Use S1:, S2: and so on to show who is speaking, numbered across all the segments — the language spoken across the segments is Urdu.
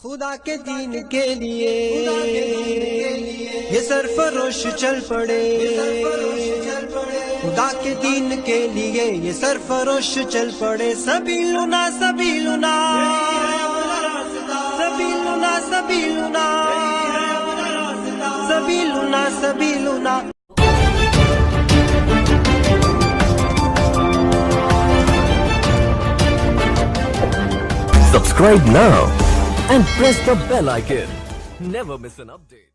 S1: خدا کے دین کے لیے یہ سرفروش چل پڑے، خدا کے دین کے لیے یہ سرفروش چل پڑے، سبیلنا سبیلنا سبیلنا سبیلنا سبیلنا سبیلنا۔
S2: Subscribe now and press the bell icon. Never miss an update.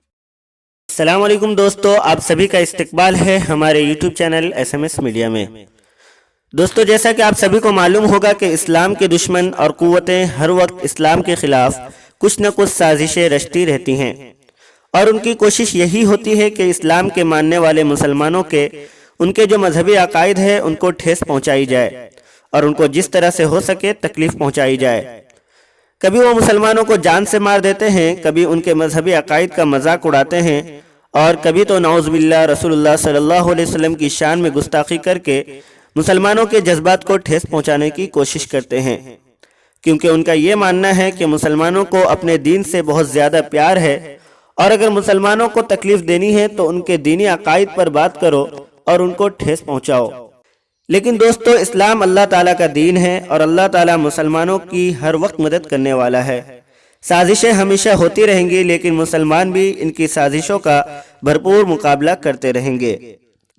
S3: السلام علیکم دوستو، آپ سبھی کا استقبال ہے ہمارے YouTube channel S M S media میں۔ دوستو، جیسا کہ آپ سبھی کو معلوم ہوگا کہ اسلام کے دشمن اور قوتیں ہر وقت اسلام کے خلاف کچھ نہ کچھ سازشیں رچتی رہتی ہیں، اور ان کی کوشش یہی ہوتی ہے کہ اسلام کے ماننے والے مسلمانوں کے ان کے جو مذہبی عقائد ہیں ان کو ٹھیس پہنچائی جائے اور ان کو جس طرح سے ہو سکے تکلیف پہنچائی جائے۔ کبھی وہ مسلمانوں کو جان سے مار دیتے ہیں، کبھی ان کے مذہبی عقائد کا مذاق اڑاتے ہیں، اور کبھی تو نعوذ باللہ رسول اللہ صلی اللہ علیہ وسلم کی شان میں گستاخی کر کے مسلمانوں کے جذبات کو ٹھیس پہنچانے کی کوشش کرتے ہیں، کیونکہ ان کا یہ ماننا ہے کہ مسلمانوں کو اپنے دین سے بہت زیادہ پیار ہے، اور اگر مسلمانوں کو تکلیف دینی ہے تو ان کے دینی عقائد پر بات کرو اور ان کو ٹھیس پہنچاؤ۔ لیکن دوستو، اسلام اللہ تعالیٰ کا دین ہے، اور اللہ تعالیٰ مسلمانوں کی ہر وقت مدد کرنے والا ہے۔ سازشیں ہمیشہ ہوتی رہیں گی، لیکن مسلمان بھی ان کی سازشوں کا بھرپور مقابلہ کرتے رہیں گے۔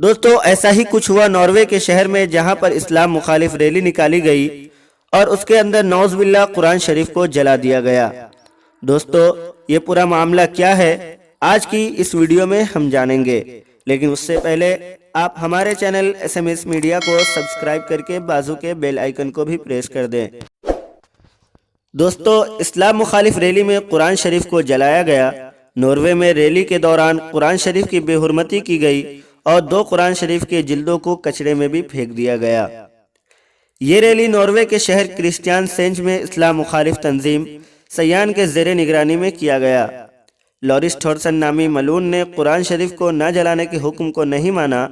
S3: دوستو، ایسا ہی کچھ ہوا ناروے کے شہر میں، جہاں پر اسلام مخالف ریلی نکالی گئی اور اس کے اندر نعوذ باللہ قرآن شریف کو جلا دیا گیا۔ دوستو، یہ پورا معاملہ کیا ہے آج کی اس ویڈیو میں ہم جانیں گے، لیکن اس سے پہلے آپ ہمارے channel S M S media کو سبسکرائب کر کے بازو کے بیل آئیکن کو بھی پریس کر دیں۔ دوستو، اسلام مخالف ریلی میں قرآن شریف کو جلایا گیا۔ ناروے میں ریلی کے دوران قرآن شریف کی بے حرمتی کی گئی اور 2 قرآن شریف کے جلدوں کو کچڑے میں بھی پھینک دیا گیا۔ یہ ریلی ناروے کے شہر کرسٹیان سینج میں اسلام مخالف تنظیم سیان کے زیر نگرانی میں کیا گیا۔ لورس تھورسن نامی ملعون نے قرآن شریف کو نہ جلانے کے حکم کو نہیں مانا،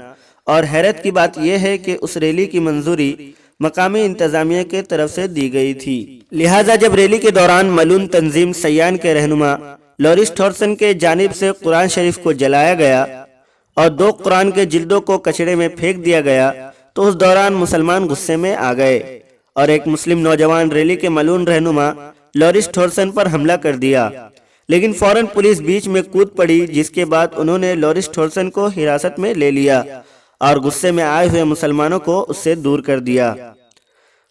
S3: اور حیرت کی بات یہ ہے کہ اس ریلی کی منظوری مقامی انتظامیہ کے طرف سے دی گئی تھی۔ لہٰذا جب ریلی کے دوران ملعون تنظیم سیان کے رہنما لورس تھورسن کے جانب سے قرآن شریف کو جلایا گیا اور 2 قرآن کے جلدوں کو کچڑے میں پھینک دیا گیا، تو اس دوران مسلمان غصے میں آ گئے اور ایک مسلم نوجوان ریلی کے ملعون رہنما لورس تھورسن پر حملہ کر دیا، لیکن فوراً پولیس بیچ میں کود پڑی، جس کے بعد انہوں نے لورس تھورسن کو حراست میں لے لیا اور غصے میں آئے ہوئے مسلمانوں کو اس سے دور کر دیا۔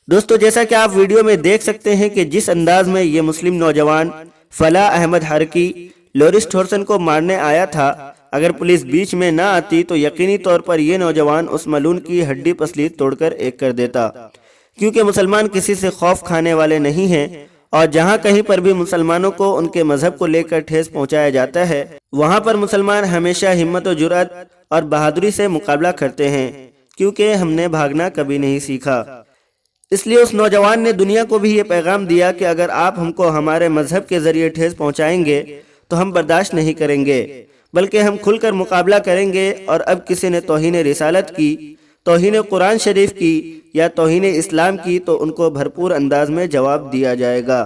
S3: دوستو، جیسا کہ آپ ویڈیو میں دیکھ سکتے ہیں کہ جس انداز میں یہ مسلم نوجوان فلاح احمد حرکی لورس تھورسن کو مارنے آیا تھا، اگر پولیس بیچ میں نہ آتی تو یقینی طور پر یہ نوجوان اس ملعون کی ہڈی پسلی توڑ کر ایک کر دیتا، کیونکہ مسلمان کسی سے خوف کھانے والے نہیں ہیں، اور جہاں کہیں پر بھی مسلمانوں کو ان کے مذہب کو لے کر ٹھیس پہنچایا جاتا ہے، وہاں پر مسلمان ہمیشہ ہمت و جرأت اور بہادری سے مقابلہ کرتے ہیں، کیونکہ ہم نے بھاگنا کبھی نہیں سیکھا۔ اس لیے اس نوجوان نے دنیا کو بھی یہ پیغام دیا کہ اگر آپ ہم کو ہمارے مذہب کے ذریعے ٹھیس پہنچائیں گے تو ہم برداشت نہیں کریں گے، بلکہ ہم کھل کر مقابلہ کریں گے، اور اب کسی نے توہین رسالت کی، توہین قرآن شریف کی یا توہین اسلام کی تو ان کو بھرپور انداز میں جواب دیا جائے گا،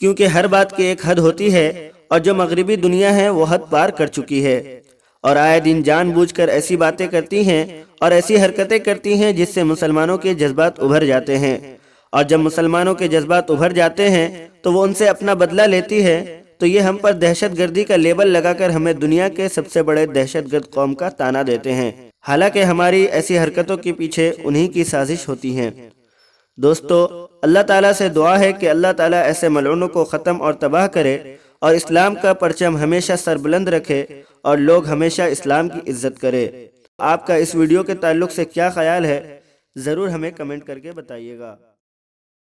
S3: کیونکہ ہر بات کی ایک حد ہوتی ہے، اور جو مغربی دنیا ہے وہ حد پار کر چکی ہے، اور آئے دن جان بوجھ کر ایسی باتیں کرتی ہیں اور ایسی حرکتیں کرتی ہیں جس سے مسلمانوں کے جذبات ابھر جاتے ہیں، اور جب مسلمانوں کے جذبات ابھر جاتے ہیں تو وہ ان سے اپنا بدلہ لیتی ہے، تو یہ ہم پر دہشت گردی کا لیبل لگا کر ہمیں دنیا کے سب سے بڑے دہشت گرد قوم کا طعنہ دیتے ہیں، حالانکہ ہماری ایسی حرکتوں کے پیچھے انہی کی سازش ہوتی ہیں۔ دوستو، اللہ تعالیٰ سے دعا ہے کہ اللہ تعالیٰ ایسے ملعونوں کو ختم اور تباہ کرے، اور اسلام کا پرچم ہمیشہ سربلند رکھے، اور لوگ ہمیشہ اسلام کی عزت کرے۔ آپ کا اس ویڈیو کے تعلق سے کیا خیال ہے، ضرور ہمیں کمنٹ کر کے بتائیے گا۔